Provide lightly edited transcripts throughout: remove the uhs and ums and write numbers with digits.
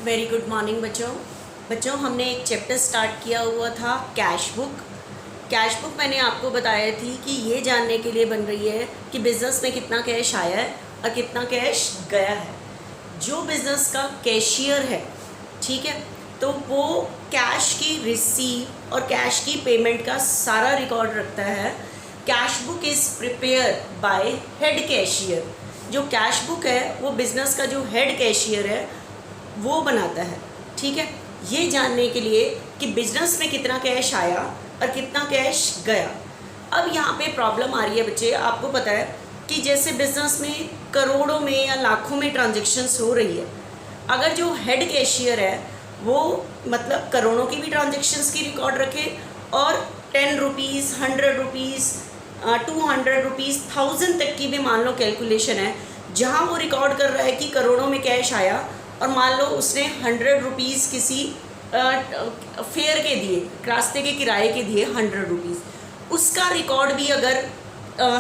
Very good morning बच्चों हमने एक चैप्टर स्टार्ट किया हुआ था कैश बुक मैंने आपको बताया थी कि ये जानने के लिए बन रही है कि बिज़नेस में कितना कैश आया है और कितना कैश गया है। जो बिज़नेस का कैशियर है, ठीक है, तो वो कैश की रिसीव और कैश की पेमेंट का सारा रिकॉर्ड रखता है। Cash book is prepare by head cashier. जो कैश बुक है वो बिज़नेस का जो हेड कैशियर है वो बनाता है, ठीक है। ये जानने के लिए कि बिजनेस में कितना कैश आया और कितना कैश गया। अब यहाँ पे प्रॉब्लम आ रही है बच्चे, आपको पता है कि जैसे बिजनेस में करोड़ों में या लाखों में ट्रांजैक्शंस हो रही है, अगर जो हेड कैशियर है वो मतलब करोड़ों की भी ट्रांजैक्शंस की रिकॉर्ड रखे और 10 रुपीज़, 100 रुपीज़, 200 रुपीज़, 1000 तक की भी मान लो कैलकुलेशन है, जहाँ वो रिकॉर्ड कर रहा है कि करोड़ों में कैश आया और मान लो उसने 100 रुपीज़ किसी फेयर के दिए, रास्ते के किराए के दिए 100 रुपीज़, उसका रिकॉर्ड भी अगर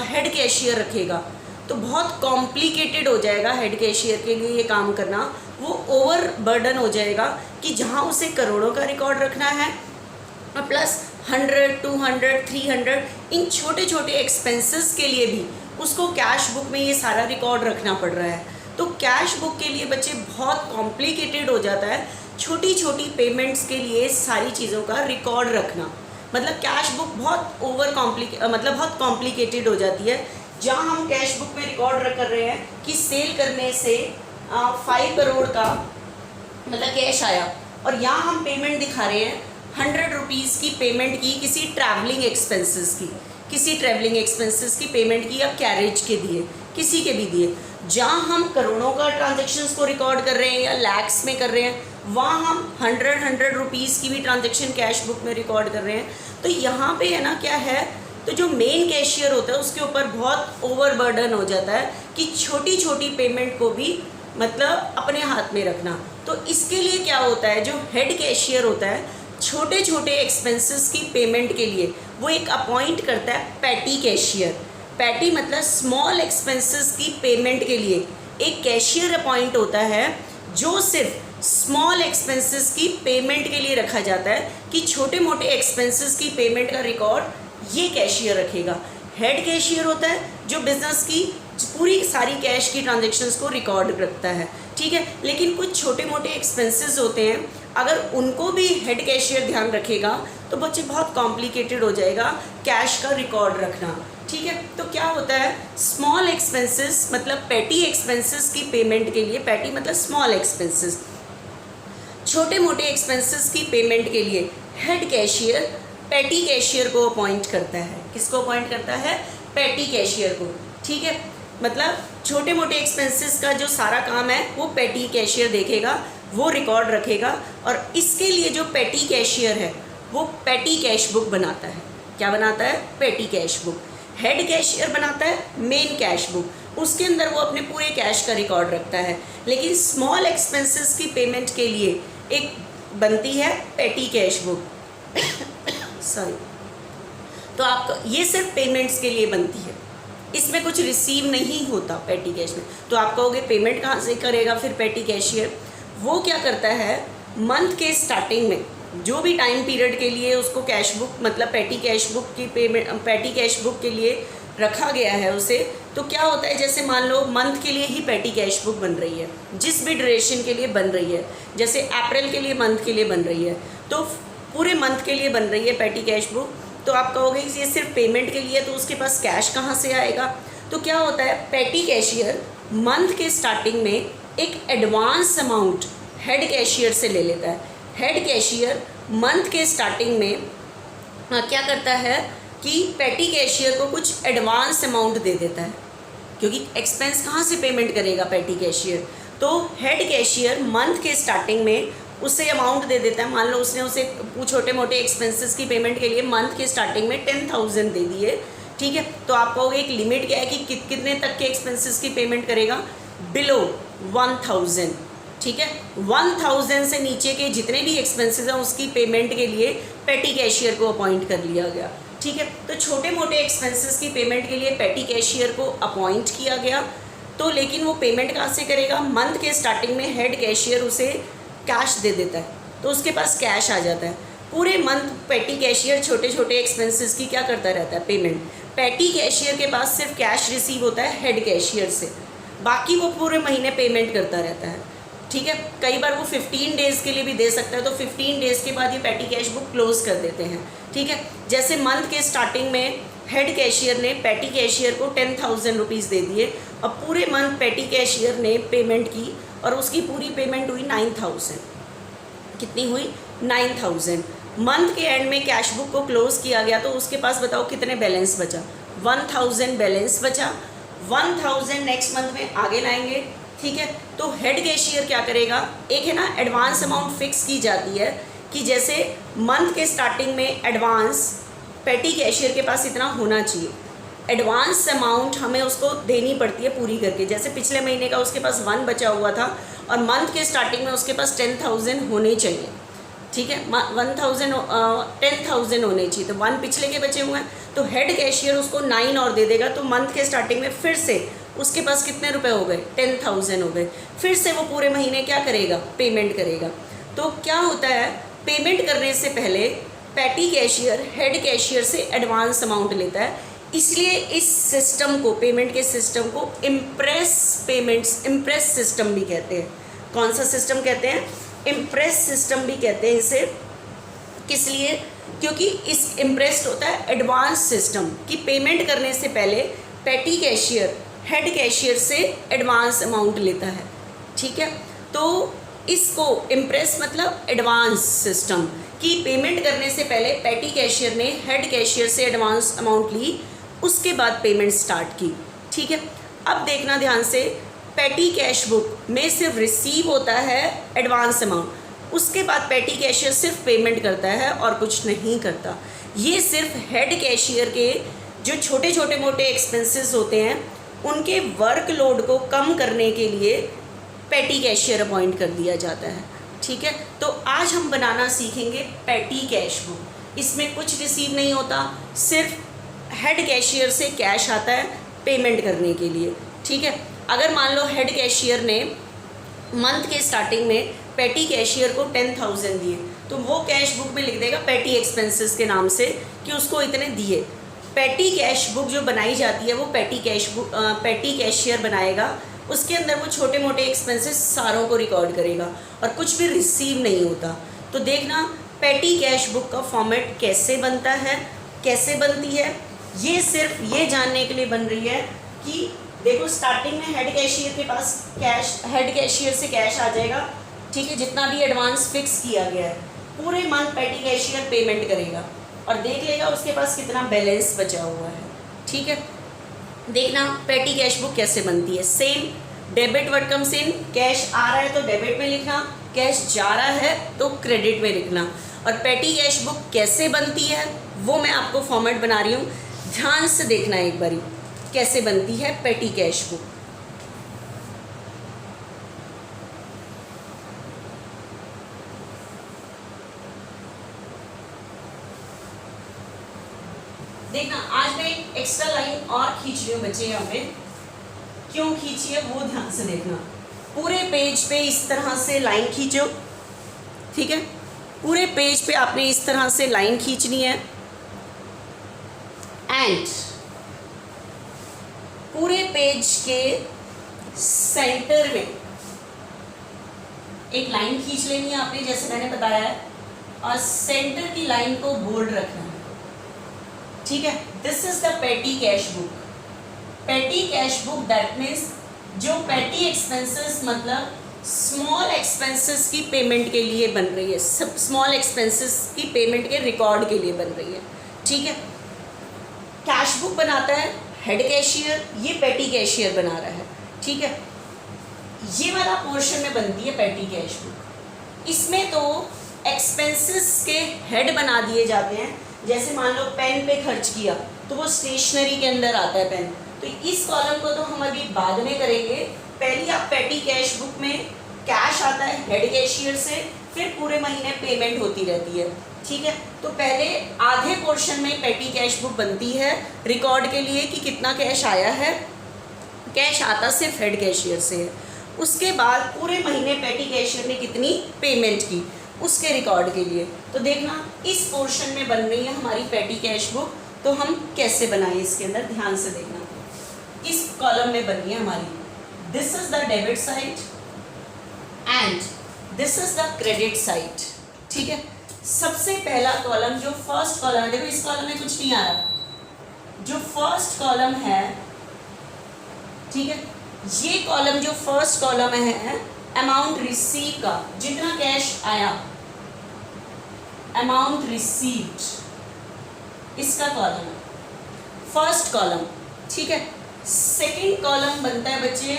हेड कैशियर रखेगा तो बहुत कॉम्प्लिकेटेड हो जाएगा हेड कैशियर के लिए ये काम करना। वो ओवर बर्डन हो जाएगा कि जहाँ उसे करोड़ों का रिकॉर्ड रखना है और प्लस 100, 200, 300 इन छोटे छोटे एक्सपेंसेस के लिए भी उसको कैश बुक में ये सारा रिकॉर्ड रखना पड़ रहा है। तो कैश बुक के लिए बच्चे बहुत कॉम्प्लिकेटेड हो जाता है छोटी छोटी पेमेंट्स के लिए सारी चीज़ों का रिकॉर्ड रखना। मतलब कैश बुक बहुत बहुत कॉम्प्लिकेटेड हो जाती है। जहाँ हम कैश बुक में रिकॉर्ड कर रहे हैं कि सेल करने से 5 करोड़ का मतलब कैश आया और यहाँ हम पेमेंट दिखा रहे हैं 100 रुपीज़ की पेमेंट की किसी ट्रैवलिंग एक्सपेंसेस की पेमेंट की या कैरेज के दिए, किसी के भी दिए। जहाँ हम करोड़ों का ट्रांजैक्शंस को रिकॉर्ड कर रहे हैं या लैक्स में कर रहे हैं, वहाँ हम 100 रुपीज़ की भी ट्रांजैक्शन कैश बुक में रिकॉर्ड कर रहे हैं। तो यहाँ पे है ना क्या है, तो जो मेन कैशियर होता है उसके ऊपर बहुत ओवरबर्डन हो जाता है कि छोटी छोटी पेमेंट को भी मतलब अपने हाथ में रखना। तो इसके लिए क्या होता है, जो हेड कैशियर होता है छोटे छोटे एक्सपेंसेस की पेमेंट के लिए वो एक अपॉइंट करता है पैटी कैशियर। पैटी मतलब स्मॉल एक्सपेंसेस की पेमेंट के लिए एक कैशियर अपॉइंट होता है जो सिर्फ स्मॉल एक्सपेंसेस की पेमेंट के लिए रखा जाता है कि छोटे मोटे एक्सपेंसेस की पेमेंट का रिकॉर्ड ये कैशियर रखेगा। हेड कैशियर होता है जो बिजनेस की पूरी सारी कैश की ट्रांजैक्शंस को रिकॉर्ड रखता है, ठीक है। लेकिन कुछ छोटे मोटे एक्सपेंसेस होते हैं, अगर उनको भी हेड कैशियर ध्यान रखेगा तो बच्चे बहुत कॉम्प्लिकेटेड हो जाएगा कैश का रिकॉर्ड रखना, ठीक है। तो क्या होता है, स्मॉल एक्सपेंसेस मतलब पैटी एक्सपेंसेस की पेमेंट के लिए, पैटी मतलब स्मॉल एक्सपेंसेस, छोटे मोटे एक्सपेंसेस की पेमेंट के लिए हेड कैशियर पैटी कैशियर को अपॉइंट करता है। किसको अपॉइंट करता है? पैटी कैशियर को, ठीक है। मतलब छोटे मोटे एक्सपेंसेस का जो सारा काम है वो पैटी कैशियर देखेगा, वो रिकॉर्ड रखेगा और इसके लिए जो पैटी कैशियर है वो पैटी कैश बुक बनाता है। क्या बनाता है? Petty cash book. Head cashier बनाता है मेन कैश बुक, उसके अंदर वो अपने पूरे कैश का रिकॉर्ड रखता है। लेकिन स्मॉल एक्सपेंसेस की पेमेंट के लिए एक बनती है पैटी कैश बुक सॉरी। तो आपको ये सिर्फ पेमेंट्स के लिए बनती है, इसमें कुछ रिसीव नहीं होता पैटी कैश में। तो आप कहोगे पेमेंट कहाँ से करेगा फिर पैटी कैशियर? वो क्या करता है, मंथ के स्टार्टिंग में जो भी टाइम पीरियड के लिए उसको कैश बुक मतलब पैटी कैश बुक की पेमेंट पैटी कैश बुक के लिए रखा गया है उसे, तो क्या होता है, जैसे मान लो मंथ के लिए ही पैटी कैश बुक बन रही है, जिस भी ड्यूरेशन के लिए बन रही है, जैसे अप्रैल के लिए मंथ के लिए बन रही है तो पूरे मंथ के लिए बन रही है पैटी कैश बुक। तो आप कहोगे कि ये सिर्फ पेमेंट के लिए, तो उसके पास कैश कहाँ से आएगा? तो क्या होता है, पैटी कैशियर मंथ के स्टार्टिंग में एक एडवांस अमाउंट हेड कैशियर से ले लेता है। हेड कैशियर मंथ के स्टार्टिंग में क्या करता है कि पैटी कैशियर को कुछ एडवांस अमाउंट दे देता है, क्योंकि एक्सपेंस कहाँ से पेमेंट करेगा पैटी कैशियर? तो हेड कैशियर मंथ के स्टार्टिंग में उससे अमाउंट दे देता है। मान लो उसने उसे छोटे मोटे एक्सपेंसेस की पेमेंट के लिए मंथ के स्टार्टिंग में 10,000 दे दिए, ठीक है। तो आप कहोगे एक लिमिट क्या है कि कितने तक के एक्सपेंसेस की पेमेंट करेगा? बिलो 1000, ठीक है। 1000 से नीचे के जितने भी एक्सपेंसेस हैं उसकी पेमेंट के लिए पैटी कैशियर को अपॉइंट कर लिया गया, ठीक है। तो छोटे मोटे एक्सपेंसेस की पेमेंट के लिए पैटी कैशियर को अपॉइंट किया गया। तो लेकिन वो पेमेंट कहाँ से करेगा? मंथ के स्टार्टिंग में हेड कैशियर उसे कैश दे देता है, तो उसके पास कैश आ जाता है। पूरे मंथ पेटी कैशियर छोटे छोटे एक्सपेंसेस की क्या करता रहता है, पेमेंट। पेटी कैशियर के पास सिर्फ कैश रिसीव होता है हेड कैशियर से, बाकी वो पूरे महीने पेमेंट करता रहता है। ठीक है, कई बार वो 15 डेज़ के लिए भी दे सकता है, तो 15 डेज़ के बाद ये पेटी कैश बुक क्लोज कर देते हैं। ठीक है, जैसे मंथ के स्टार्टिंग में हेड कैशियर ने पेटी कैशियर को 10,000 रुपीज़ दे दिए, अब पूरे मंथ पेटी कैशियर ने पेमेंट की और उसकी पूरी पेमेंट हुई 9,000। कितनी हुई, 9,000। मंथ के एंड में कैश बुक को क्लोज किया गया, तो उसके पास बताओ कितने बैलेंस बचा, 1,000 बैलेंस बचा। 1,000 नेक्स्ट मंथ में आगे लाएंगे। ठीक है, तो हेड कैशियर क्या करेगा, एक है ना एडवांस अमाउंट फिक्स की जाती है कि जैसे मंथ के स्टार्टिंग में एडवांस पेटी कैशियर के पास इतना होना चाहिए, एडवांस अमाउंट हमें उसको देनी पड़ती है पूरी करके। जैसे पिछले महीने का उसके पास 1 बचा हुआ था और मंथ के स्टार्टिंग में उसके पास 10,000 होने चाहिए। ठीक है, 10,000 होने चाहिए, तो 1 पिछले के बचे हुए हैं, तो हेड कैशियर उसको 9 और दे देगा, तो मंथ के स्टार्टिंग में फिर से उसके पास कितने रुपए हो गए, 10,000 हो गए। फिर से वो पूरे महीने क्या करेगा, पेमेंट करेगा। तो क्या होता है, पेमेंट करने से पहले पेटी कैशियर हेड कैशियर से एडवांस अमाउंट लेता है, इसलिए इस सिस्टम को, पेमेंट के सिस्टम को इम्प्रेस सिस्टम भी कहते हैं। कौन सा सिस्टम कहते हैं, इम्प्रेस सिस्टम भी कहते हैं इसे। किस लिए, क्योंकि इस इम्प्रेस्ड होता है एडवांस सिस्टम कि पेमेंट करने से पहले पेटी कैशियर हेड कैशियर से एडवांस अमाउंट लेता है। ठीक है, तो इसको इम्प्रेस मतलब एडवांस सिस्टम कि पेमेंट करने से पहले पेटी कैशियर ने हेड कैशियर से एडवांस अमाउंट ली, उसके बाद पेमेंट स्टार्ट की। ठीक है, अब देखना ध्यान से, पेटी कैश बुक में सिर्फ रिसीव होता है एडवांस अमाउंट, उसके बाद पेटी कैशियर सिर्फ पेमेंट करता है और कुछ नहीं करता। ये सिर्फ हेड कैशियर के जो छोटे छोटे मोटे एक्सपेंसेस होते हैं उनके वर्कलोड को कम करने के लिए पेटी कैशियर अपॉइंट कर दिया जाता है। ठीक है, तो आज हम बनाना सीखेंगे पेटी कैश बुक। इसमें कुछ रिसीव नहीं होता, सिर्फ हेड कैशियर से कैश आता है पेमेंट करने के लिए। ठीक है, अगर मान लो हेड कैशियर ने मंथ के स्टार्टिंग में पेटी कैशियर को 10,000 दिए, तो वो कैश बुक में लिख देगा पेटी एक्सपेंसेस के नाम से कि उसको इतने दिए। पेटी कैश बुक जो बनाई जाती है वो पेटी कैशियर बनाएगा, उसके अंदर वो छोटे मोटे एक्सपेंसेस सारों को रिकॉर्ड करेगा और कुछ भी रिसीव नहीं होता। तो देखना पेटी कैश बुक का फॉर्मेट कैसे बनता है, कैसे बनती है, ये सिर्फ ये जानने के लिए बन रही है कि देखो स्टार्टिंग में हेड कैशियर के पास हेड कैशियर से कैश आ जाएगा। ठीक है, जितना भी एडवांस फिक्स किया गया है, पूरे मंथ पेटी कैशियर पेमेंट करेगा और देख लेगा उसके पास कितना बैलेंस बचा हुआ है। ठीक है, देखना पेटी कैश बुक कैसे बनती है। Same debit word comes in, cash आ रहा है तो डेबिट में लिखना, कैश जा रहा है तो क्रेडिट में लिखना। और पेटी कैश बुक कैसे बनती है वो मैं आपको फॉर्मेट बना रही हूँ, ध्यान से देखना एक बारी कैसे बनती है पेटी कैश बुक। देखना आज मैं एक एक्स्ट्रा लाइन और खींच रही हूँ बच्चे, यहाँ पे क्यों खींची है वो ध्यान से देखना। पूरे पेज पे इस तरह से लाइन खींचो। ठीक है, पूरे पेज पे आपने इस तरह से लाइन खींचनी है एंड पूरे पेज के सेंटर में एक लाइन खींच लेनी है आपने, जैसे मैंने बताया है, और सेंटर की लाइन को बोल्ड रखना है। ठीक है, this is the petty cash book. पेटी कैश बुक दैट मीन्स जो पेटी एक्सपेंसेस मतलब स्मॉल एक्सपेंसेस की पेमेंट के लिए बन रही है, सब स्मॉल एक्सपेंसेस की पेमेंट के रिकॉर्ड के लिए बन रही है। ठीक है, कैश बुक बनाता है हेड कैशियर, ये पेटी कैशियर बना रहा है। ठीक है, ये वाला पोर्शन में बनती है पेटी कैश बुक। इसमें तो एक्सपेंसेस के हेड बना दिए जाते हैं, जैसे मान लो पेन पे खर्च किया तो वो स्टेशनरी के अंदर आता है पेन, तो इस कॉलम को तो हम अभी बाद में करेंगे। पहले आप पेटी कैश बुक में कैश आता है हेड कैशियर से, फिर पूरे महीने पेमेंट होती रहती है। ठीक है, तो पहले आधे पोर्शन में पेटी कैश बुक बनती है रिकॉर्ड के लिए कि कितना कैश आया है। कैश आता सिर्फ हेड कैशियर से है। उसके बाद पूरे महीने पेटी कैशियर ने कितनी पेमेंट की उसके रिकॉर्ड के लिए। तो देखना इस पोर्शन में बन रही है हमारी पेटी कैश बुक। तो हम कैसे बनाएं इसके अंदर ध्यान से देखना। इस कॉलम में बन रही है हमारी, this is the debit side and this is the credit side. ठीक है, सबसे पहला कॉलम जो फर्स्ट कॉलम है, देखो इस कॉलम में कुछ नहीं आ रहा, जो फर्स्ट कॉलम है, ठीक है, ये कॉलम जो फर्स्ट कॉलम है अमाउंट रिसीव का, जितना कैश आया अमाउंट रिसीव्ड, इसका कॉलम है फर्स्ट कॉलम। ठीक है, सेकंड कॉलम बनता है बच्चे,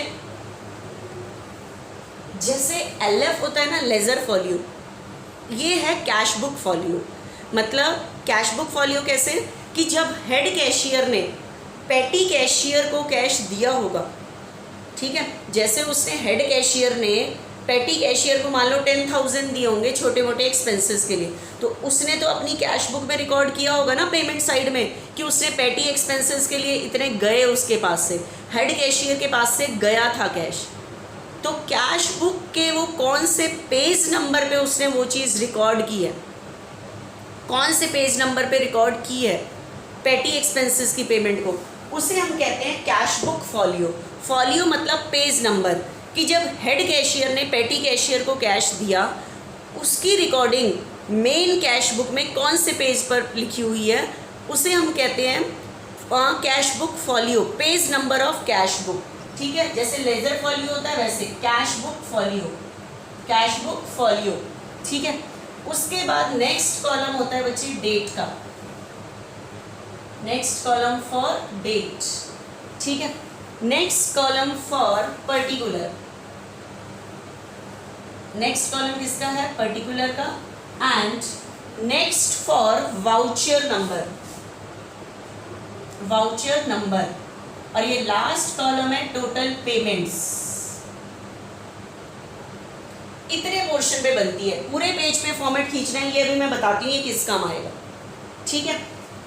जैसे LF होता है ना लेजर फॉलियो, ये है कैश बुक फॉलियो। मतलब कैश बुक फॉलियो कैसे कि जब हेड कैशियर ने पेटी कैशियर को कैश दिया होगा, ठीक है, जैसे उसने हेड कैशियर ने पेटी कैशियर को मान लो 10,000 दिए होंगे छोटे मोटे एक्सपेंसेस के लिए, तो उसने तो अपनी कैश बुक में रिकॉर्ड किया होगा ना पेमेंट साइड में कि उसने पेटी एक्सपेंसेस के लिए इतने गए, उसके पास से हेड कैशियर के पास से गया था कैश। तो कैश बुक के वो कौन से पेज नंबर पे उसने वो चीज़ रिकॉर्ड की है, कौन से पेज नंबर पे रिकॉर्ड की है पेटी एक्सपेंसेस की पेमेंट को, उसे हम कहते हैं कैश बुक फॉलियो। फॉलियो मतलब पेज नंबर, कि जब हेड कैशियर ने पेटी कैशियर को कैश दिया उसकी रिकॉर्डिंग मेन कैश बुक में कौन से पेज पर लिखी हुई है, उसे हम कहते हैं cash book folio, page number of cash book. ठीक है, जैसे लेजर फॉलियो होता है वैसे cash book folio, cash book folio. ठीक है, उसके बाद नेक्स्ट कॉलम होता है बच्चे डेट का, नेक्स्ट कॉलम फॉर डेट। ठीक है, next column for particular, next column किसका है पर्टिकुलर का, and next for voucher number, voucher number, और ये लास्ट कॉलम है टोटल पेमेंट्स। इतने पोर्शन पे बनती है, पूरे पेज पे फॉर्मेट खींचना है, ये भी मैं बताती हूँ ये किस काम आएगा। ठीक है,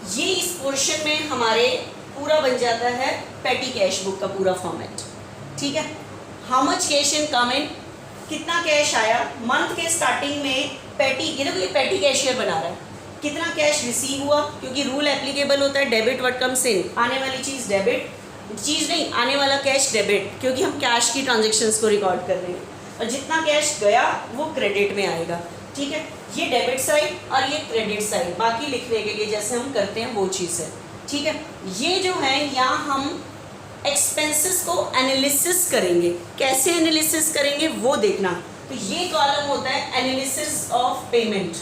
ये इस पोर्शन में हमारे पूरा बन जाता है पेटी कैश बुक का पूरा फॉर्मेट। ठीक है, हाउ मच कैश इन कम इन, कितना कैश आया मंथ के स्टार्टिंग में पेटी, ये देखो ये पेटी कैशियर बना रहा है, कितना कैश रिसीव हुआ, क्योंकि रूल एप्लीकेबल होता है डेबिट व्हाट कम्स इन, आने वाली चीज़ डेबिट, चीज़ नहीं आने वाला कैश डेबिट, क्योंकि हम कैश की ट्रांजेक्शन्स को रिकॉर्ड कर रहे हैं, और जितना कैश गया वो क्रेडिट में आएगा। ठीक है, ये डेबिट साइड और ये क्रेडिट साइड, बाकी लिखने के लिए जैसे हम करते हैं वो चीज़ है। ठीक है, ये जो है यहाँ हम एक्सपेंसेस को एनालिसिस करेंगे, कैसे एनालिसिस करेंगे वो देखना। तो ये कॉलम होता है analysis of payment,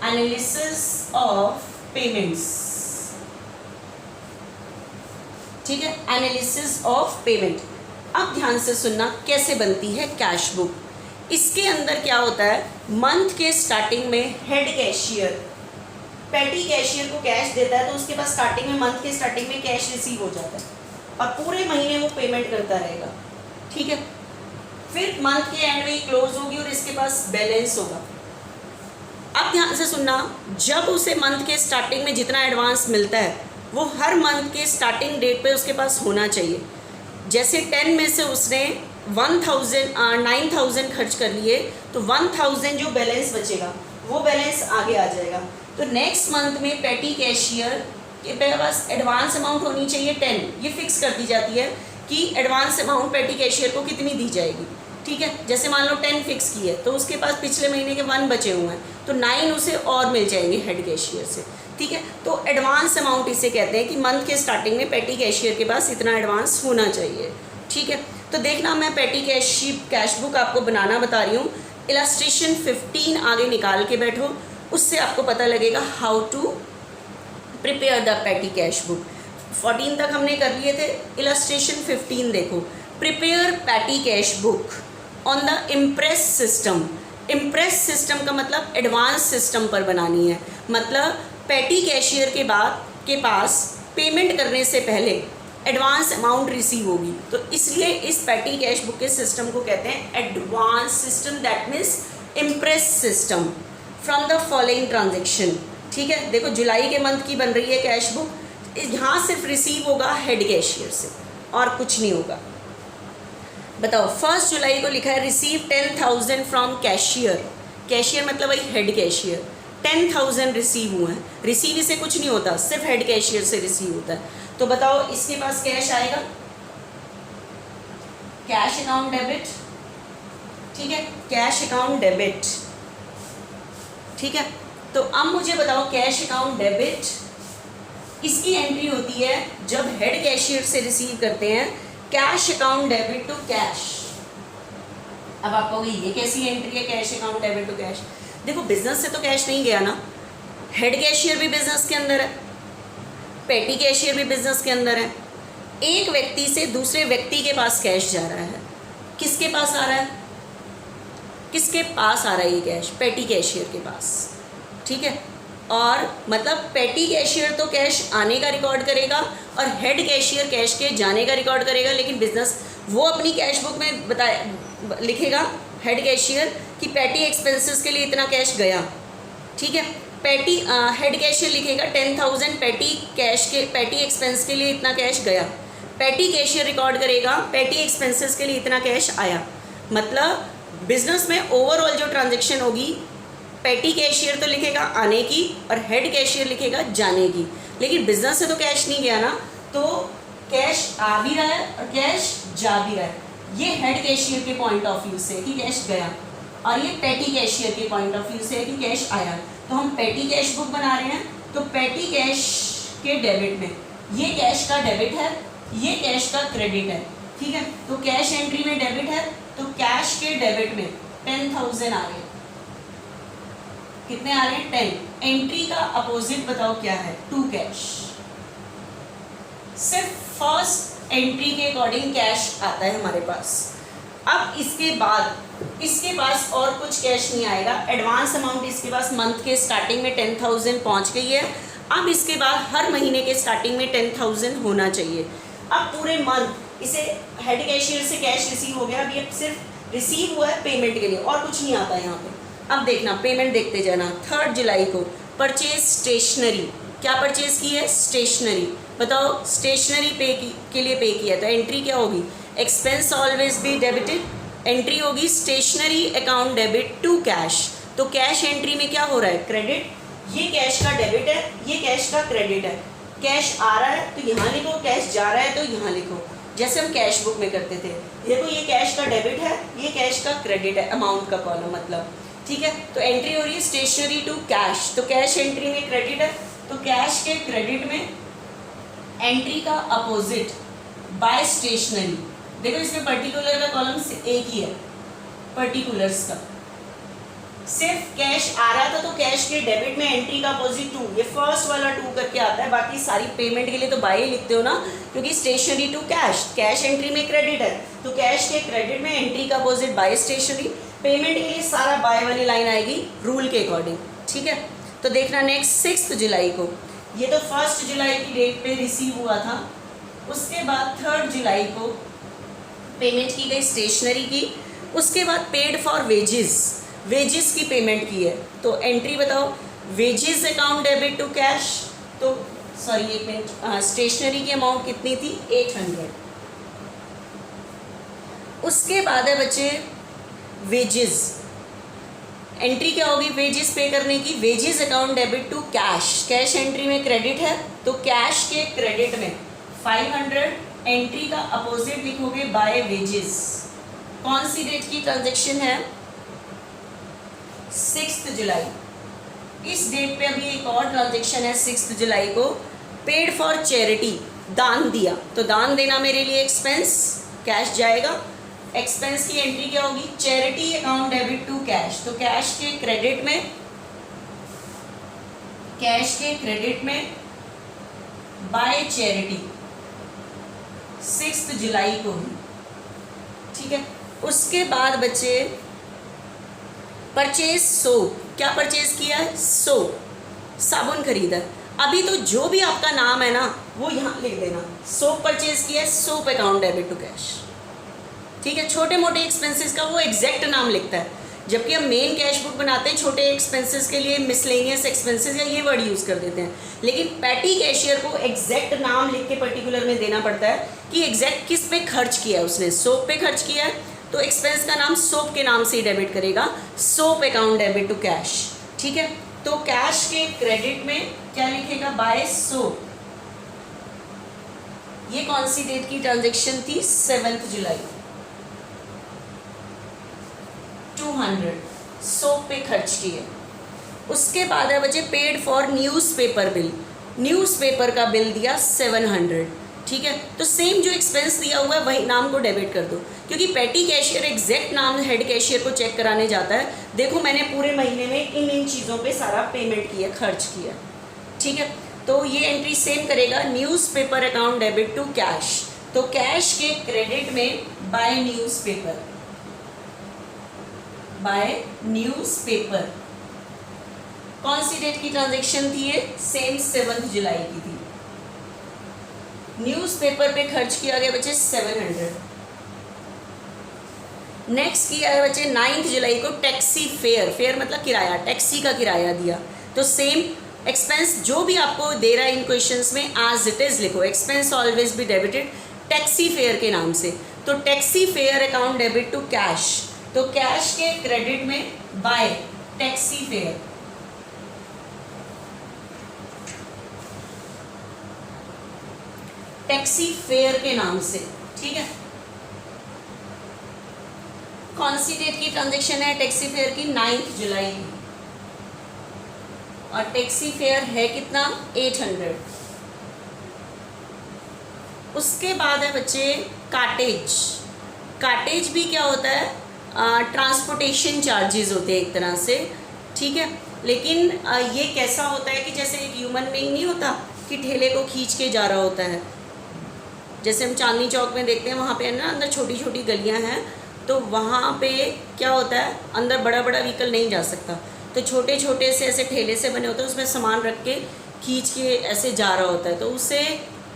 analysis of payments. ठीक है, एनालिसिस ऑफ पेमेंट। अब ध्यान से सुनना कैसे बनती है कैश बुक। इसके अंदर क्या होता है, मंथ के स्टार्टिंग में हेड कैशियर पेटी कैशियर को कैश देता है, तो उसके पास स्टार्टिंग में मंथ के स्टार्टिंग में कैश रिसीव हो जाता है और पूरे महीने वो पेमेंट करता रहेगा। ठीक है, फिर मंथ के एंड में क्लोज होगी और इसके पास बैलेंस होगा। अब ध्यान से सुनना, जब उसे मंथ के स्टार्टिंग में जितना एडवांस मिलता है वो हर मंथ के स्टार्टिंग डेट पे उसके पास होना चाहिए। जैसे 10 में से उसने 9,000 खर्च कर लिए, तो 1,000 जो बैलेंस बचेगा वो बैलेंस आगे आ जाएगा। तो नेक्स्ट मंथ में पेटी कैशियर के पास एडवांस अमाउंट होनी चाहिए 10, ये फिक्स कर दी जाती है कि एडवांस अमाउंट पेटी कैशियर को कितनी दी जाएगी। ठीक है, जैसे मान लो 10 फिक्स की है, तो उसके पास पिछले महीने के 1 बचे हुए हैं, तो 9 उसे और मिल जाएंगे हेड कैशियर से। ठीक है, तो एडवांस अमाउंट इसे कहते हैं कि मंथ के स्टार्टिंग में पेटी कैशियर के पास इतना एडवांस होना चाहिए। ठीक है, तो देखना मैं पेटी कैश बुक आपको बनाना बता रही हूँ। इलस्ट्रेशन 15 आगे निकाल के बैठो, उससे आपको पता लगेगा how to prepare the petty cash book. 14 तक हमने कर लिए थे, इलस्ट्रेशन 15 देखो, प्रिपेयर पेटी cash book on the impress system. Impress system का मतलब एडवांस सिस्टम पर बनानी है, मतलब पेटी कैशियर के पास पेमेंट करने से पहले एडवांस अमाउंट रिसीव होगी, तो इसलिए इस पेटी कैश बुक के सिस्टम को कहते हैं advance system, that means impress system from the following transaction. ठीक है, देखो जुलाई के मंथ की बन रही है कैश बुक, यहाँ सिर्फ रिसीव होगा हेड कैशियर से और कुछ नहीं होगा। बताओ 1 जुलाई को लिखा है रिसीव 10,000 फ्रॉम कैशियर, कैशियर मतलब वही हेड कैशियर, 10,000 रिसीव हुए हैं, रिसीव इसे कुछ नहीं होता, सिर्फ हेड कैशियर से रिसीव होता है। तो बताओ इसके पास कैश आएगा, कैश अकाउंट डेबिट, ठीक है, कैश अकाउंट डेबिट, ठीक है। तो अब मुझे बताओ कैश अकाउंट डेबिट, इसकी एंट्री होती है जब हेड कैशियर से रिसीव करते हैं cash account debit to cash. अब आप कहोगे ये कैसी एंट्री है cash account debit to cash? देखो बिजनेस से तो कैश नहीं गया ना, हेड कैशियर भी बिजनेस के अंदर है, पेटी कैशियर भी बिजनेस के अंदर है। एक व्यक्ति से दूसरे व्यक्ति के पास कैश जा रहा है, किसके पास आ रहा है, किसके पास आ रहा है ये कैश? पेटी कैशियर के पास, ठीक है। और मतलब पेटी कैशियर तो कैश आने का रिकॉर्ड करेगा और हेड कैशियर कैश के जाने का रिकॉर्ड करेगा, लेकिन बिजनेस वो अपनी कैश बुक में लिखेगा हेड कैशियर कि पेटी एक्सपेंसेस के लिए इतना कैश गया, ठीक है। पेटी हेड कैशियर लिखेगा 10,000 पेटी कैश के पेटी एक्सपेंस के लिए इतना कैश गया, पेटी कैशियर रिकॉर्ड करेगा पेटी एक्सपेंसेस के लिए इतना कैश आया। मतलब बिजनेस में ओवरऑल जो ट्रांजैक्शन होगी पेटी कैशियर तो लिखेगा आने की और हेड कैशियर लिखेगा जाने की, लेकिन बिजनेस से तो कैश नहीं गया ना, तो कैश आ भी रहा है और कैश जा भी रहा है। ये हेड कैशियर के पॉइंट ऑफ व्यू से कि कैश गया, और ये पेटी कैशियर के पॉइंट ऑफ व्यू से है कि कैश आया। तो हम पेटी कैश बुक बना रहे हैं, तो पेटी कैश के डेबिट में ये कैश का डेबिट है, ये कैश का क्रेडिट है, ठीक है। तो कैश एंट्री में डेबिट है, तो कैश के डेबिट में 10,000 आ रहे हैं, कितने आ रहे हैं 10। एंट्री का अपोजिट बताओ क्या है, टू कैश। सिर्फ फर्स्ट एंट्री के अकॉर्डिंग कैश आता है हमारे पास। अब इसके बाद इसके पास और कुछ कैश नहीं आएगा, एडवांस अमाउंट इसके पास मंथ के स्टार्टिंग में 10,000 पहुंच गई है। अब इसके बाद हर महीने के स्टार्टिंग में 10,000 होना चाहिए। अब पूरे मंथ इसे हेड कैशियर से कैश रिसीव हो गया, अभी अब सिर्फ रिसीव हुआ है पेमेंट के लिए और कुछ नहीं आता है यहाँ पे। अब देखना पेमेंट देखते जाना। 3 जुलाई को परचेज स्टेशनरी, क्या परचेज की है, स्टेशनरी। बताओ स्टेशनरी के लिए पे किया, तो एंट्री क्या होगी, expense always be debited, entry होगी stationery account debit to cash. तो कैश एंट्री में क्या हो रहा है, क्रेडिट, ये कैश का डेबिट है, ये कैश का क्रेडिट है। कैश आ रहा है तो यहाँ लिखो, कैश जा रहा है तो यहाँ लिखो, जैसे हम कैश बुक में करते थे। देखो ये कैश का डेबिट है, ये कैश का क्रेडिट है, अमाउंट का कॉलम मतलब, ठीक है। तो एंट्री हो रही है स्टेशनरी टू कैश, तो कैश एंट्री में क्रेडिट है, तो कैश के क्रेडिट में एंट्री का अपोजिट बाय स्टेशनरी। देखो इसमें पर्टिकुलर का कॉलम एक ही है, पर्टिकुलर्स का। सिर्फ कैश आ रहा था तो कैश के डेबिट में एंट्री का अपोजिट 2, ये फर्स्ट वाला 2 करके आता है। बाकी सारी पेमेंट के लिए तो बाय ही लिखते हो ना, क्योंकि stationery to cash, cash entry में क्रेडिट है तो कैश के क्रेडिट में एंट्री का अपोजिट बाय स्टेशनरी। पेमेंट के लिए सारा बाय वाली लाइन आएगी रूल के अकॉर्डिंग, ठीक है। तो देखना नेक्स्ट 6 जुलाई को, ये तो 1 जुलाई की डेट पे रिसीव हुआ था। उसके बाद 3 जुलाई को पेमेंट की गई स्टेशनरी की। उसके बाद पेड फॉर वेजेस, वेजेस की पेमेंट की है, तो एंट्री बताओ wages account debit to cash. तो सॉरी एक मिनट, स्टेशनरी की अमाउंट कितनी थी, 800। उसके बाद है बच्चे वेजेस, एंट्री क्या होगी वेजेस पे करने की, wages account debit to cash, cash entry में क्रेडिट है तो कैश के क्रेडिट में 500, एंट्री का अपोजिट लिखोगे बाय वेजेस। कौन सी डेट की ट्रांजैक्शन है, 6 जुलाई। इस डेट पे अभी एक और ट्रांजैक्शन है 6 जुलाई को, पेड फॉर चैरिटी, दान दिया, तो दान देना मेरे लिए एक्सपेंस, कैश जाएगा। एक्सपेंस की एंट्री क्या होगी, charity account debit to cash, तो कैश के क्रेडिट में, कैश के क्रेडिट में बाय चैरिटी 6 जुलाई को ही, ठीक है। उसके बाद बच्चे परचेज सोप, क्या परचेज किया है, सोप, साबुन खरीदा है। अभी तो जो भी आपका नाम है ना वो यहाँ लिख देना, सोप परचेज किया है, soap account debit to cash, ठीक है। छोटे मोटे एक्सपेंसेस का वो एग्जैक्ट नाम लिखता है, जबकि हम मेन कैश बुक बनाते हैं छोटे एक्सपेंसेस के लिए, मिसलेनियस एक्सपेंसेस या ये वर्ड यूज़ कर देते हैं, लेकिन पैटी कैशियर को एग्जैक्ट नाम लिख के पर्टिकुलर में देना पड़ता है कि एग्जैक्ट किस पे खर्च किया है उसने। सोप पे खर्च किया है तो एक्सपेंस का नाम सोप के नाम से ही डेबिट करेगा, soap account debit to cash. ठीक है, तो कैश के क्रेडिट में क्या लिखेगा, बाय सोप। ये कौन सी डेट की ट्रांजेक्शन थी, 7 जुलाई। 200 सोप पे खर्च किए। उसके बाद है बचे paid for newspaper bill, newspaper का बिल दिया 700। ठीक है, तो सेम जो एक्सपेंस दिया हुआ है वही नाम को डेबिट कर दो, क्योंकि पेटी कैशियर एग्जैक्ट नाम हेड कैशियर को चेक कराने जाता है, देखो मैंने पूरे महीने में इन चीज़ों पे सारा पेमेंट किया, खर्च किया। ठीक है, तो ये एंट्री सेम करेगा, newspaper account debit to cash. तो कैश के क्रेडिट में बाय न्यूज़पेपर, बाय न्यूज़पेपर। कौन सी डेट की ट्रांजैक्शन थी ये, सेम 7 जुलाई की थी। न्यूज़पेपर पे खर्च किया गया बच्चे 700। नेक्स्ट किया है बच्चे 9 जुलाई को टैक्सी फेयर, फेयर मतलब किराया, टैक्सी का किराया दिया। तो सेम एक्सपेंस जो भी आपको दे रहा है इन क्वेश्चंस में एज इट इज लिखो, expense always be debited taxi fare के नाम से। तो taxi fare account debit to cash, तो कैश के क्रेडिट में by taxi fare. Taxi fare के नाम से। ठीक है, कौन सी डेट की ट्रांजैक्शन है टैक्सी फेयर की, 9 जुलाई की, और टैक्सी फेयर है कितना, 800। उसके बाद है बच्चे कार्टेज। कार्टेज भी क्या होता है, ट्रांसपोर्टेशन चार्जेस होते हैं एक तरह से। ठीक है, लेकिन ये कैसा होता है कि जैसे एक ह्यूमन बीइंग नहीं होता कि ठेले को खींच के जा रहा होता है, जैसे हम चांदनी चौक में देखते हैं, वहाँ पे है ना अंदर छोटी छोटी गलियाँ हैं, तो वहाँ पे क्या होता है, अंदर बड़ा बड़ा व्हीकल नहीं जा सकता, तो छोटे छोटे से ऐसे ठेले से बने होते हैं, उसमें सामान रख के खींच के ऐसे जा रहा होता है, तो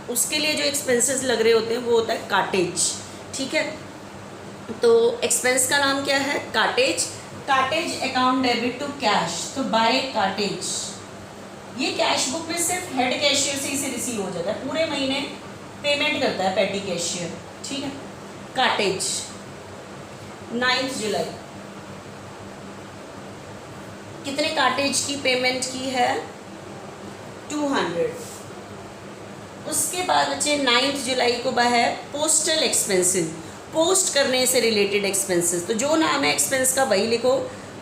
उसके लिए जो एक्सपेंसेस लग रहे होते हैं वो होता है कार्टेज। ठीक है, तो एक्सपेंस का नाम क्या है, cartage. Cartage account debit to cash, तो बाय कार्टेज। ये कैश बुक में सिर्फ हेड कैशियर से इसे रिसीव हो जाता है, पूरे महीने पेमेंट करता है पेटी कैशियर। ठीक है, कार्टेज 9 जुलाई। कितने कार्टेज की पेमेंट की है, 200। उसके बाद बच्चे 9 जुलाई को है पोस्टल एक्सपेंसेस, पोस्ट करने से रिलेटेड एक्सपेंसेस, तो जो नाम है एक्सपेंस का वही लिखो,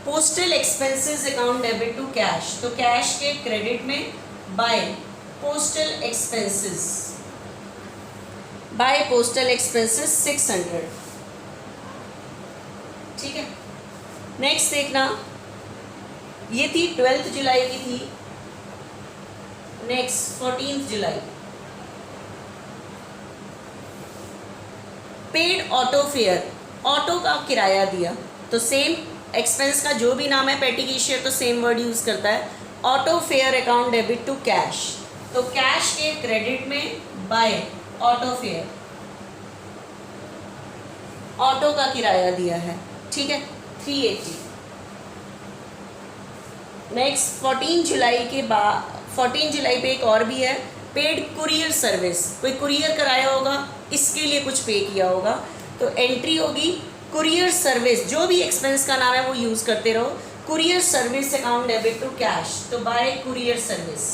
postal expenses account debit to cash, तो कैश के क्रेडिट में by postal expenses, by postal expenses 600। ठीक है, नेक्स्ट देखना, ये थी 12 जुलाई की थी। नेक्स्ट 14 जुलाई, पेड ऑटो फेयर, ऑटो का किराया दिया, तो सेम एक्सपेंस का जो भी नाम है पेटी कैशियर तो सेम वर्ड यूज करता है, auto fare account debit to cash, तो कैश के क्रेडिट में बाय ऑटो फेयर, ऑटो का किराया दिया है। ठीक है, 380। नेक्स्ट 14 जुलाई के बाद, 14 जुलाई पे एक और भी है, पेड कुरियर सर्विस, कोई कुरियर कराया होगा, इसके लिए कुछ पे किया होगा, तो एंट्री होगी कुरियर सर्विस, जो भी एक्सपेंस का नाम है वो यूज़ करते रहो, courier service account debit to cash, तो बाय कुरियर सर्विस।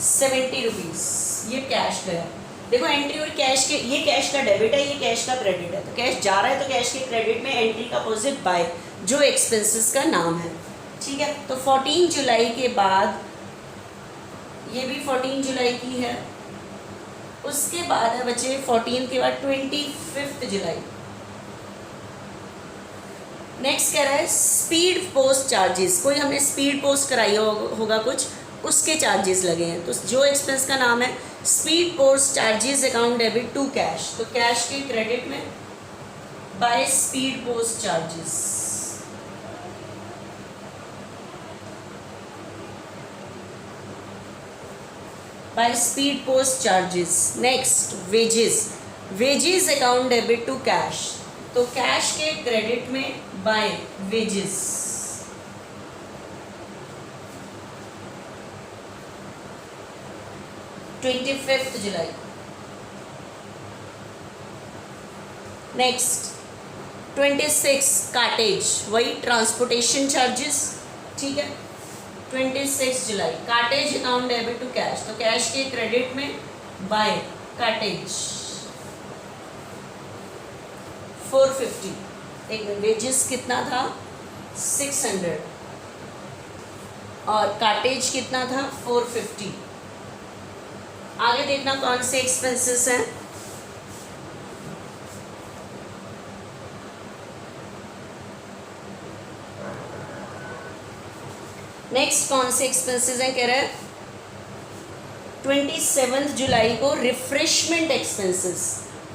₹70, ये कैश गया। देखो एंट्री और कैश के, ये कैश का डेबिट है, ये कैश का क्रेडिट है, तो कैश जा रहा है तो कैश के क्रेडिट में एंट्री का अपोजिट बाय, जो एक्सपेंसेस का नाम है। ठीक है, तो 14 जुलाई के बाद, ये भी 14 जुलाई की है। उसके बाद है बच्चे 14 के बाद 25 जुलाई। नेक्स्ट कह रहा है स्पीड पोस्ट चार्जेस, कोई हमने स्पीड पोस्ट कराई होगा कुछ, उसके चार्जेस लगे हैं, तो जो एक्सपेंस का नाम है speed post charges account debit to cash, तो कैश के क्रेडिट में by speed post charges. By speed post charges. Next wages, wages account debit to cash, तो कैश के क्रेडिट में बाय वेजेस। जुलाई। नेक्स्ट 26 कार्टेज, वही ट्रांसपोर्टेशन चार्जेस, ठीक है। 26 जुलाई cartage account debit to cash, तो कैश के क्रेडिट में बाय कार्टेज 450। एक वेजेस कितना था 600 और कार्टेज कितना था 450। आगे देखना कौन से एक्सपेंसेस हैं। नेक्स्ट कौन से एक्सपेंसेस हैं, कह रहे हैं 27 जुलाई को रिफ्रेशमेंट एक्सपेंसेस।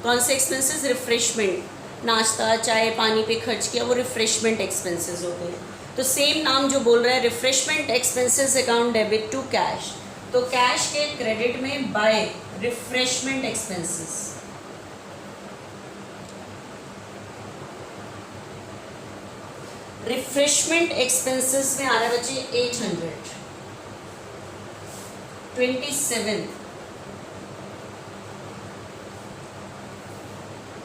कौन से एक्सपेंसेस, रिफ्रेशमेंट, नाश्ता चाय पानी पे खर्च किया, वो रिफ्रेशमेंट एक्सपेंसेस होते हैं। तो सेम नाम जो बोल रहा है, refreshment expenses account debit to cash, तो कैश के क्रेडिट में by refreshment expenses. Refreshment expenses में आ रहा है बच्चे 800। 27।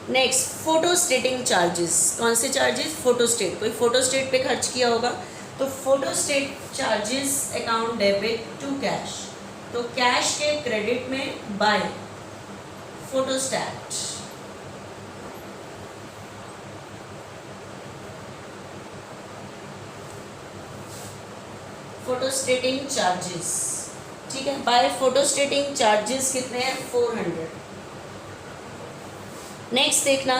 नेक्स्ट फोटो स्टेटिंग चार्जेस, कौन से चार्जेस, फोटो स्टेट, कोई फोटो स्टेट पे खर्च किया होगा, तो photostat charges account debit to cash, तो कैश के क्रेडिट में बाय फोटोस्टैट। फोटोस्टेटिंग चार्जेस, ठीक है, बाय फोटोस्टेटिंग चार्जेस कितने हैं 400। नेक्स्ट देखना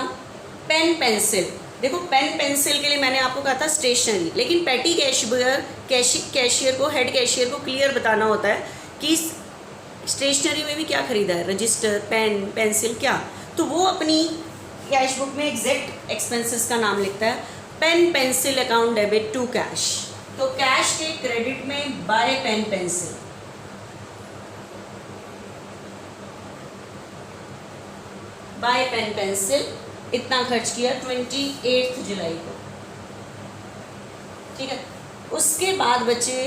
पेन पेंसिल, देखो पेन पेंसिल के लिए मैंने आपको कहा था स्टेशनरी, लेकिन पेटी कैशियर को, हेड कैशियर को क्लियर बताना होता है कि स्टेशनरी में भी क्या खरीदा है, रजिस्टर, पेन, पेंसिल, क्या, तो वो अपनी कैश बुक में एग्जैक्ट एक्सपेंसेस का नाम लिखता है, pen pencil account debit to cash, तो कैश के क्रेडिट में by pen pencil. By pen pencil इतना खर्च किया 28 जुलाई को, ठीक है। उसके बाद बचे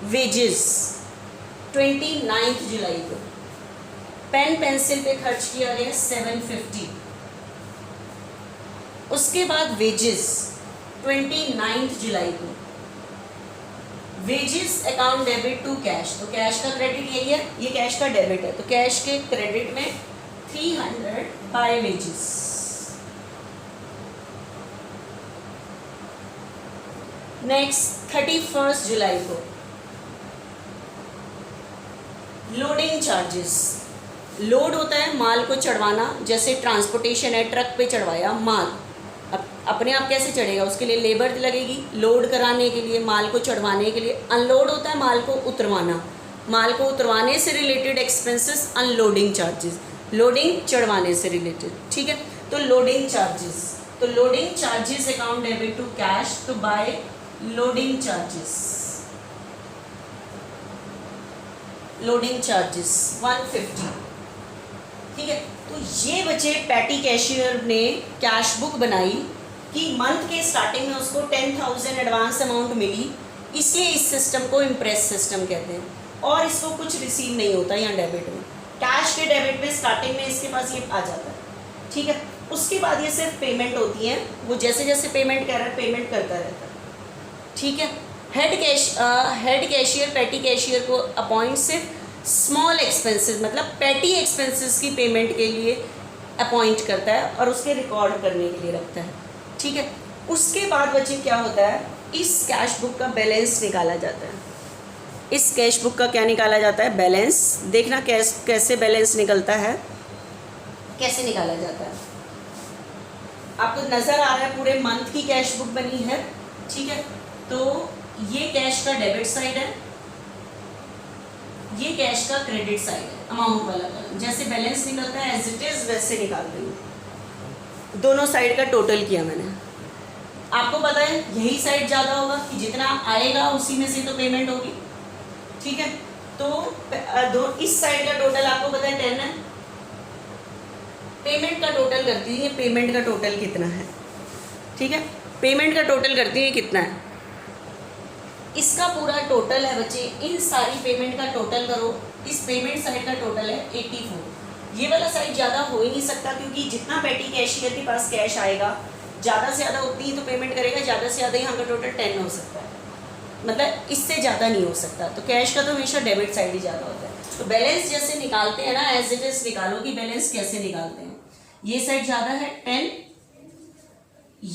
वेजेस 29 जुलाई को, पेन पेंसिल पे खर्च किया गया 750। उसके बाद वेजेस 29 जुलाई को, wages account debit to cash, तो कैश का क्रेडिट यही है, ये कैश का डेबिट है, तो कैश के क्रेडिट में 300 बाय वेजेस। नेक्स्ट 31 जुलाई को लोडिंग चार्जेस, लोड होता है माल को चढ़वाना, जैसे ट्रांसपोर्टेशन है, ट्रक पे चढ़वाया माल, अब अपने आप कैसे चढ़ेगा, उसके लिए लेबर लगेगी, लोड कराने के लिए, माल को चढ़वाने के लिए। अनलोड होता है माल को उतरवाना, माल को उतरवाने से related expenses unloading charges, loading चढ़वाने से रिलेटेड, ठीक है। तो लोडिंग चार्जेस, तो loading charges account debit to cash, तो by loading charges, loading charges 150, ठीक है। तो ये बचे पैटी कैशियर ने कैश बुक बनाई कि मंथ के स्टार्टिंग में उसको 10,000 एडवांस अमाउंट मिली, इसलिए इस सिस्टम को इम्प्रेस सिस्टम कहते हैं, और इसको कुछ रिसीव नहीं होता यहाँ डेबिट में, कैश के डेबिट में स्टार्टिंग में इसके पास ये आ जाता है, ठीक है। उसके बाद ये सिर्फ पेमेंट होती है, वो जैसे जैसे पेमेंट कर रहा है पेमेंट करता रहता है, ठीक है। हेड कैशियर पैटी कैशियर को अपॉइंट सिर्फ स्मॉल एक्सपेंसेस, मतलब पैटी एक्सपेंसेस की पेमेंट के लिए अपॉइंट करता है और उसके रिकॉर्ड करने के लिए रखता है, ठीक है। उसके बाद बच्चे क्या होता है, इस कैश बुक का बैलेंस निकाला जाता है। इस कैश बुक का क्या निकाला जाता है, बैलेंस। देखना कैसे बैलेंस निकलता है, कैसे निकाला जाता है। आपको नज़र आ रहा है पूरे मंथ की कैश बुक बनी है, ठीक है। तो ये कैश का डेबिट साइड है, ये कैश का क्रेडिट साइड है, अमाउंट वाला कॉलम। जैसे बैलेंस निकलता है एज इट इज़ वैसे निकाल रही हूँ, दोनों साइड का टोटल किया मैंने। आपको पता है यही साइड ज़्यादा होगा कि जितना आएगा उसी में से तो पेमेंट होगी, ठीक है। तो इस साइड का टोटल आपको पता है 10 है, पेमेंट का टोटल करती है, पेमेंट का टोटल कितना है, ठीक है, पेमेंट का टोटल करती है कितना है, इसका पूरा टोटल है बच्चे, इन सारी पेमेंट का टोटल करो, इस पेमेंट साइड का टोटल है 84। ये वाला साइड ज़्यादा हो ही नहीं सकता, क्योंकि जितना पेटी कैशियर के पास कैश आएगा ज़्यादा से ज़्यादा उतनी ही तो पेमेंट करेगा, ज़्यादा से ज़्यादा यहाँ का टोटल 10 हो सकता है, मतलब इससे ज़्यादा नहीं हो सकता। तो कैश का तो हमेशा डेबिट साइड ही ज़्यादा होता है। तो बैलेंस जैसे निकालते हैं ना, एज इट इज निकालो कि बैलेंस कैसे निकालते हैं। ये साइड ज़्यादा है 10,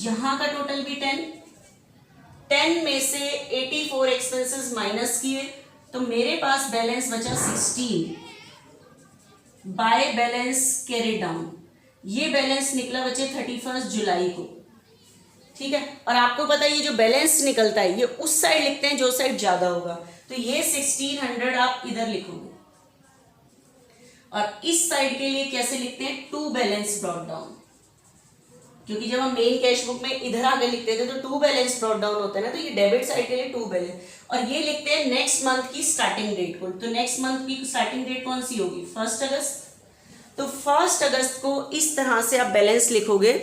यहाँ का टोटल भी 10 में से 84 एक्सपेंसेस माइनस किए, तो मेरे पास बैलेंस बचा 16 बाय बैलेंस कैरी डाउन। ये बैलेंस निकला बचे 31 जुलाई को, ठीक है। और आपको पता है ये जो बैलेंस निकलता है ये उस साइड लिखते हैं जो साइड ज्यादा होगा, तो ये 1600 आप इधर लिखोगे, और इस साइड के लिए कैसे लिखते हैं, टू बैलेंस ब्रॉट डाउन, क्योंकि जब हम मेन कैश बुक में इधर आगे लिखते थे तो टू बैलेंस ब्रॉट डाउन होता है ना, तो ये डेबिट साइड के लिए टू बैलेंस, और ये लिखते हैं नेक्स्ट मंथ की स्टार्टिंग डेट को। तो नेक्स्ट मंथ की स्टार्टिंग डेट कौन सी होगी, 1 अगस्त। तो 1 अगस्त को इस तरह से आप बैलेंस लिखोगे,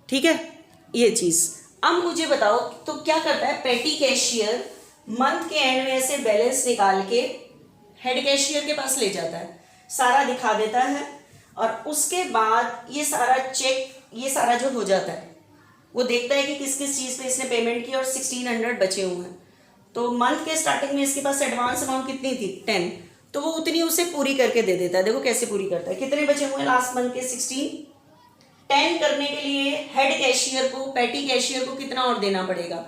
ठीक है, ये चीज। अब मुझे बताओ तो क्या करता है पेटी कैशियर, मंथ के एंड में ऐसे बैलेंस निकाल के हेड कैशियर के पास ले जाता है, सारा दिखा देता है, और उसके बाद ये सारा चेक, ये सारा जो हो जाता है वो देखता है कि किस किस चीज़ पे इसने पेमेंट की, और 1600 बचे हुए हैं। तो मंथ के स्टार्टिंग में इसके पास एडवांस अमाउंट कितनी थी, 10, तो वो उतनी उसे पूरी करके दे देता है। देखो कैसे पूरी करता है, कितने बचे हुए हैं लास्ट मंथ के, 16। 10 करने के लिए हेड कैशियर को, पेटी कैशियर को कितना और देना पड़ेगा,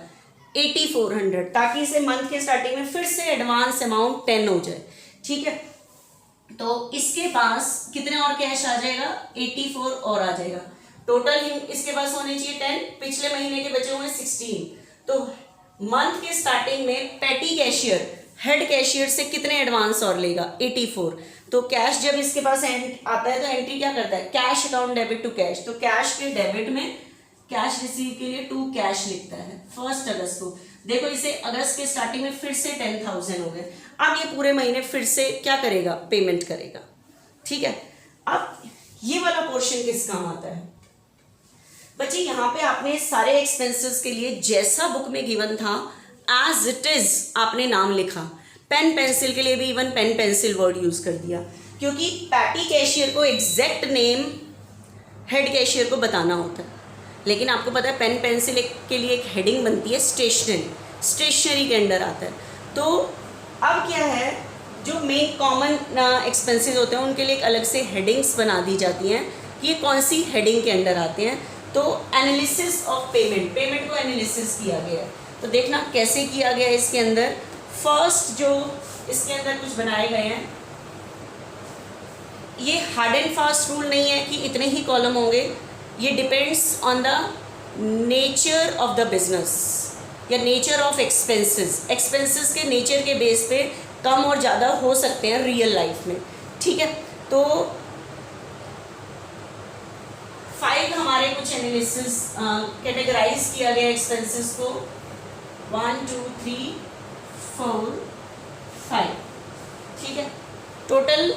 8400, ताकि इसे मंथ के स्टार्टिंग में फिर से एडवांस अमाउंट 10 हो जाए, ठीक है। तो इसके पास कितने और कैश आ जाएगा, 84 और आ जाएगा, टोटल इसके पास होने चाहिए 10, पिछले महीने के बचे हुए 16। तो मंथ के स्टार्टिंग में पेटी कैशियर हेड कैशियर से कितने एडवांस और लेगा, 84। तो कैश जब इसके पास आता है तो एंट्री क्या करता है, cash account debit to cash, तो कैश के डेबिट में कैश रिसीव के लिए टू कैश लिखता है 1 अगस्त को। देखो इसे अगस्त के स्टार्टिंग में फिर से 10,000 हो गए, अब ये पूरे महीने फिर से क्या करेगा, पेमेंट करेगा, ठीक है। अब ये वाला पोर्शन किस काम आता है बच्चे, यहाँ पे आपने सारे एक्सपेंसेस के लिए जैसा बुक में गिवन था एज इट इज आपने नाम लिखा। पेन पेंसिल के लिए भी even pen pencil word use कर दिया, क्योंकि पैटी कैशियर को एग्जैक्ट नेम हेड कैशियर को बताना होता है। लेकिन आपको पता है पेन पेंसिल के लिए एक हेडिंग बनती है स्टेशनरी के अंडर आता है। तो अब क्या है, जो मेन कॉमन एक्सपेंसेस होते हैं उनके लिए एक अलग से हेडिंग्स बना दी जाती हैं, ये कौन सी हेडिंग के अंडर आते हैं। तो एनालिसिस ऑफ पेमेंट, पेमेंट को एनालिसिस किया गया है, तो देखना कैसे किया गया है इसके अंदर। फर्स्ट जो इसके अंदर कुछ बनाए गए हैं, ये हार्ड एंड फास्ट रूल नहीं है कि इतने ही कॉलम होंगे, ये depends on the nature of the business या नेचर ऑफ एक्सपेंसेस। एक्सपेंसेस के नेचर के बेस पे कम और ज़्यादा हो सकते हैं रियल लाइफ में, ठीक है। तो 5 हमारे कुछ एनालिसिस कैटेगराइज किया गया एक्सपेंसेस को, 1 2 3 4 5, ठीक है। टोटल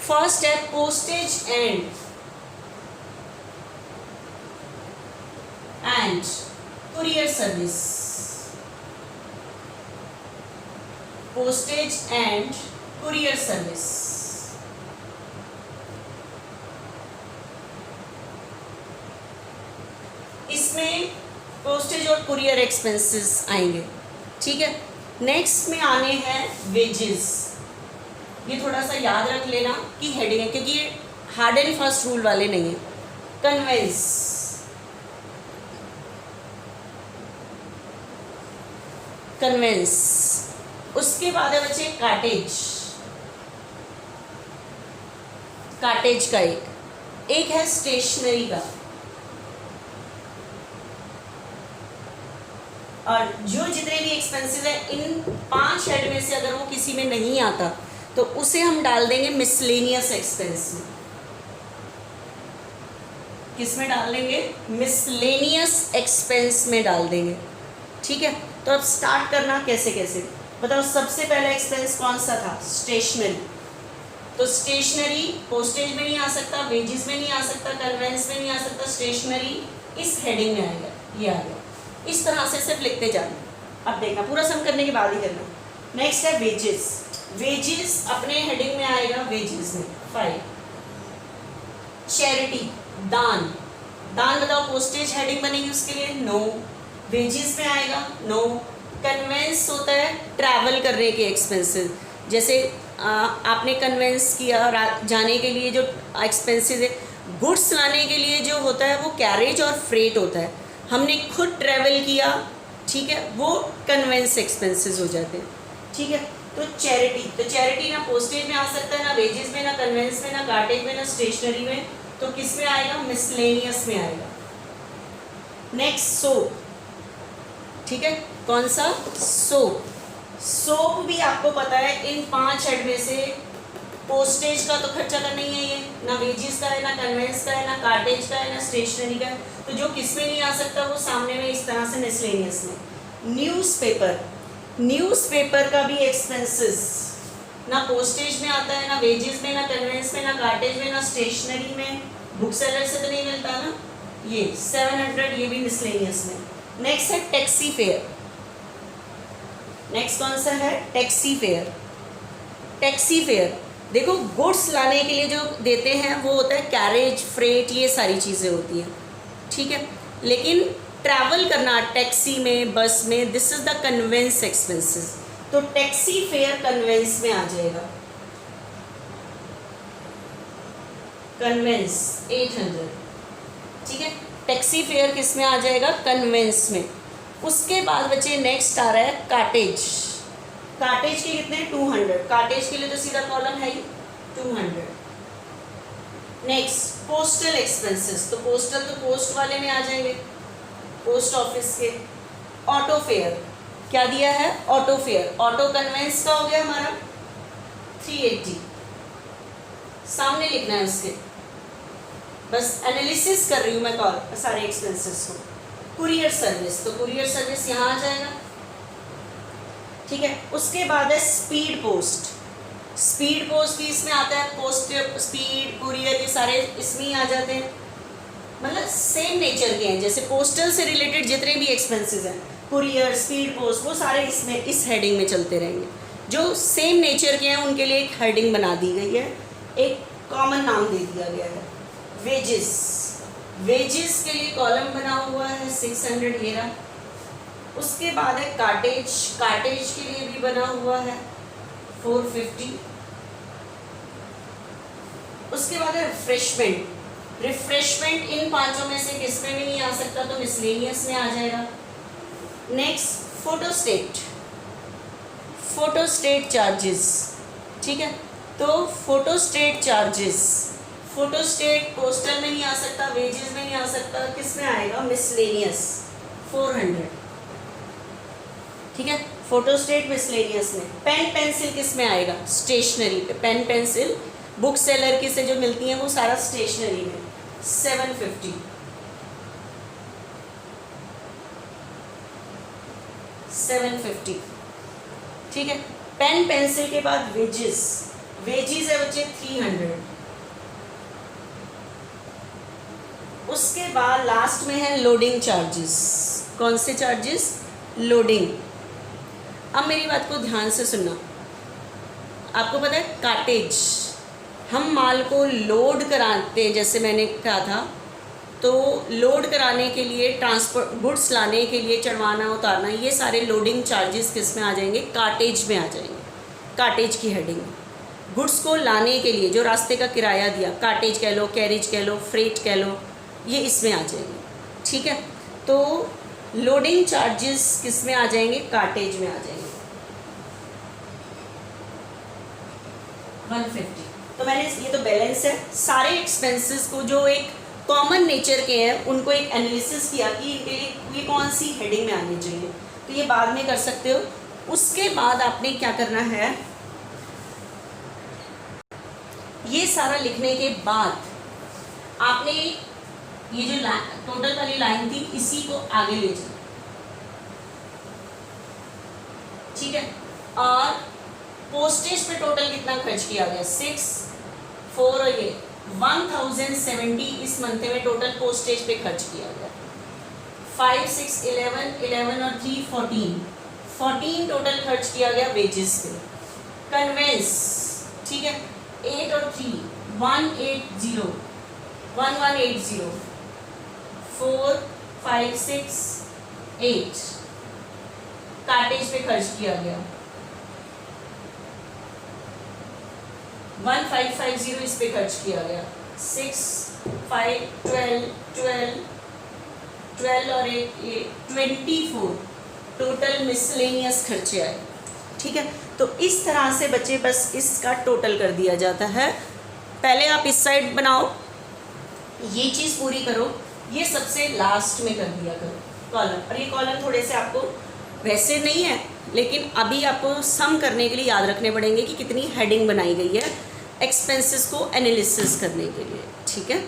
फर्स्ट है postage and courier service, postage and courier service. इसमें पोस्टेज और कुरियर एक्सपेंसेस आएंगे, ठीक है। नेक्स्ट में आने हैं वेजेस, ये थोड़ा सा याद रख लेना कि हेडिंग है, क्योंकि ये हार्ड एंड फास्ट रूल वाले नहीं है। कन्वेंस, उसके बाद है बच्चे कार्टेज का एक है स्टेशनरी का, और जो जितने भी एक्सपेंसेस हैं इन 5 हेड में से अगर वो किसी में नहीं आता तो उसे हम डाल देंगे मिसलेनियस एक्सपेंस में। किस में डाल देंगे, मिसलेनियस एक्सपेंस में डाल देंगे, ठीक है। तो तो अब स्टार्ट करना कैसे कैसे बताओ। सबसे पहला एक्सपेंस कौन सा था? स्टेशनरी। तो स्टेशनरी पोस्टेज में नहीं आ सकता, वेजेस में नहीं आ सकता, कन्वेंस में नहीं आ सकता, स्टेशनरी इस हेडिंग में आएगा, ये आ गया। इस तरह से सिर्फ लिखते जाना। अब देखना पूरा सम करने के बाद ही करना। नेक्स्ट है वेजेस। वेजेस अपने हेडिंग में आएगा, वेजेस में 5। चैरिटी दान, दान बताओ पोस्टेज हेडिंग बनेगी उसके लिए? नो। वेजेस में आएगा? नो। कन्वेंस होता है ट्रैवल करने के एक्सपेंसेस, जैसे आपने कन्वेंस किया जाने के लिए जो एक्सपेंसेस है, गुड्स लाने के लिए जो होता है वो कैरेज और फ्रेट होता है। हमने खुद ट्रैवल किया, ठीक है, वो कन्वेंस एक्सपेंसेस हो जाते हैं, ठीक है। तो चैरिटी, तो चैरिटी ना पोस्टेज में आ सकता है, ना वेजेस में, ना कन्वेंस में, ना कार्टेज में, ना स्टेशनरी में, तो किस में आएगा? मिसलेनियस में आएगा। नेक्स्ट सोप, ठीक है, कौन सा? सोप। सोप भी आपको पता है इन 5 हेड में से पोस्टेज का तो खर्चा का नहीं है, ये ना वेजेस का है, ना कन्वेंस का है, ना कार्टेज का है, ना स्टेशनरी का है, तो जो किस में नहीं आ सकता वो सामने में इस तरह से मिसलेनियस में। न्यूज़पेपर, न्यूज़पेपर का भी एक्सपेंसेस ना पोस्टेज में आता है, ना वेजेस में, ना कन्वेंस में, ना कार्टेज में, ना स्टेशनरी में, बुक सेलर से तो नहीं मिलता ना, ये 700, ये भी मिसलेनियस में। नेक्स्ट है टैक्सी फेयर। नेक्स्ट कौन सा है? Taxi fare. टैक्सी फेयर देखो गुड्स लाने के लिए जो देते हैं वो होता है कैरेज, फ्रेट, ये सारी चीज़ें होती हैं, ठीक है। लेकिन ट्रैवल करना टैक्सी में, बस में, this is the conveyance expenses, तो टैक्सी फेयर कन्वेंस में आ जाएगा। कन्वेंस 800, ठीक है, टैक्सी फेयर किस में आ जाएगा? कन्वेंस में। उसके बाद बच्चे नेक्स्ट आ रहा है कार्टेज। कार्टेज के कितने? 200। कार्टेज के लिए तो सीधा कॉलम है ही 200। नेक्स्ट पोस्टल एक्सपेंसेस, तो पोस्टल तो पोस्ट वाले में आ जाएंगे, पोस्ट ऑफिस के। ऑटो फेयर क्या दिया है? Auto fare. ऑटो कन्वेंस का हो गया हमारा 380, सामने लिखना है उसके, बस एनालिसिस कर रही हूँ मैं सारे एक्सपेंसेस को। कुरियर सर्विस, तो कुरियर सर्विस यहाँ आ जाएगा, ठीक है। उसके बाद है स्पीड पोस्ट। स्पीड पोस्ट भी इसमें आता है, पोस्ट, स्पीड, कुरियर, ये सारे इसमें ही आ जाते हैं, मतलब सेम नेचर के हैं। जैसे पोस्टल से रिलेटेड जितने भी एक्सपेंसेस हैं, कुरियर, स्पीड पोस्ट, वो सारे इसमें इस हेडिंग में चलते रहेंगे। जो सेम नेचर के हैं उनके लिए एक हेडिंग बना दी गई है, एक कॉमन नाम दे दिया गया है। वेजेस, वेजेस के लिए कॉलम बना हुआ है 600, ये रहा। उसके बाद है कार्टेज, कार्टेज के लिए भी बना हुआ है 450। उसके बाद है रिफ्रेशमेंट। रिफ्रेशमेंट इन 5 में से किस में भी नहीं आ सकता, तो मिसलेनियस में आ जाएगा। नेक्स्ट फोटोस्टेट, फोटोस्टेट चार्जेस, ठीक है, तो फोटोस्टेट चार्जेस, फोटोस्टेट पोस्टल में नहीं आ सकता, वेजेस में नहीं आ सकता, किस में आएगा? मिसलेनियस 400, ठीक है, फोटोस्टेट मिसलेनियस में। पेन पेंसिल किस में आएगा? स्टेशनरी पे। पेन पेंसिल बुक सेलर की से जो मिलती हैं वो सारा स्टेशनरी में 750। 750, ठीक है। पेन पेंसिल के बाद वेजेस, वेजेस है बच्चे 300। उसके बाद लास्ट में है लोडिंग चार्जेस। कौन से चार्जेस? लोडिंग। अब मेरी बात को ध्यान से सुनना। आपको पता है कार्टेज, हम माल को लोड कराते हैं, जैसे मैंने कहा था, तो लोड कराने के लिए, ट्रांसपोर्ट गुड्स लाने के लिए, चढ़वाना उतारना, ये सारे लोडिंग चार्जेस किस में आ जाएंगे? कार्टेज में आ जाएंगे, कार्टेज की हेडिंग में। गुड्स को लाने के लिए जो रास्ते का किराया दिया, कार्टेज कह लो, कैरेज कह लो, फ्रेट कह लो, ये इसमें आ जाएंगे, ठीक है। तो लोडिंग चार्जेस किस में आ जाएंगे? कार्टेज में आ जाएंगे 150। तो मैंने ये तो बैलेंस है, सारे एक्सपेंसेस को जो एक कॉमन नेचर के हैं उनको एक एनालिसिस किया कि इनके लिए ये कौन सी हेडिंग में आनी चाहिए, तो ये बाद में कर सकते हो। उसके बाद आपने क्या करना है, ये सारा लिखने के बाद आपने ये जो टोटल वाली लाइन थी इसी को आगे ले जाओ, ठीक है। और पोस्टेज पे टोटल कितना खर्च किया गया, 6 4 और ये 1070 इस मंथ में टोटल पोस्टेज पे खर्च किया गया। 5 6 11 11 और 3 14 टोटल खर्च किया गया वेजेस पे। कन्वेंस, ठीक है, 8 और 3 180 1180 4 5 6 8 कार्टेज पे खर्च किया गया। 1550 इस पे खर्च किया गया। 6 5 12 12 12 और 8 ये 24 टोटल मिसलेनियस खर्चे आए। ठीक है, तो इस तरह से बच्चे बस इसका टोटल कर दिया जाता है। पहले आप इस साइड बनाओ, ये चीज़ पूरी करो, ये सबसे लास्ट में कर दिया करो कॉलम। और ये कॉलम थोड़े से आपको वैसे नहीं है, लेकिन अभी आपको सम करने के लिए याद रखने पड़ेंगे कि कितनी हेडिंग बनाई गई है एक्सपेंसेस को एनालिसिस करने के लिए। ठीक है।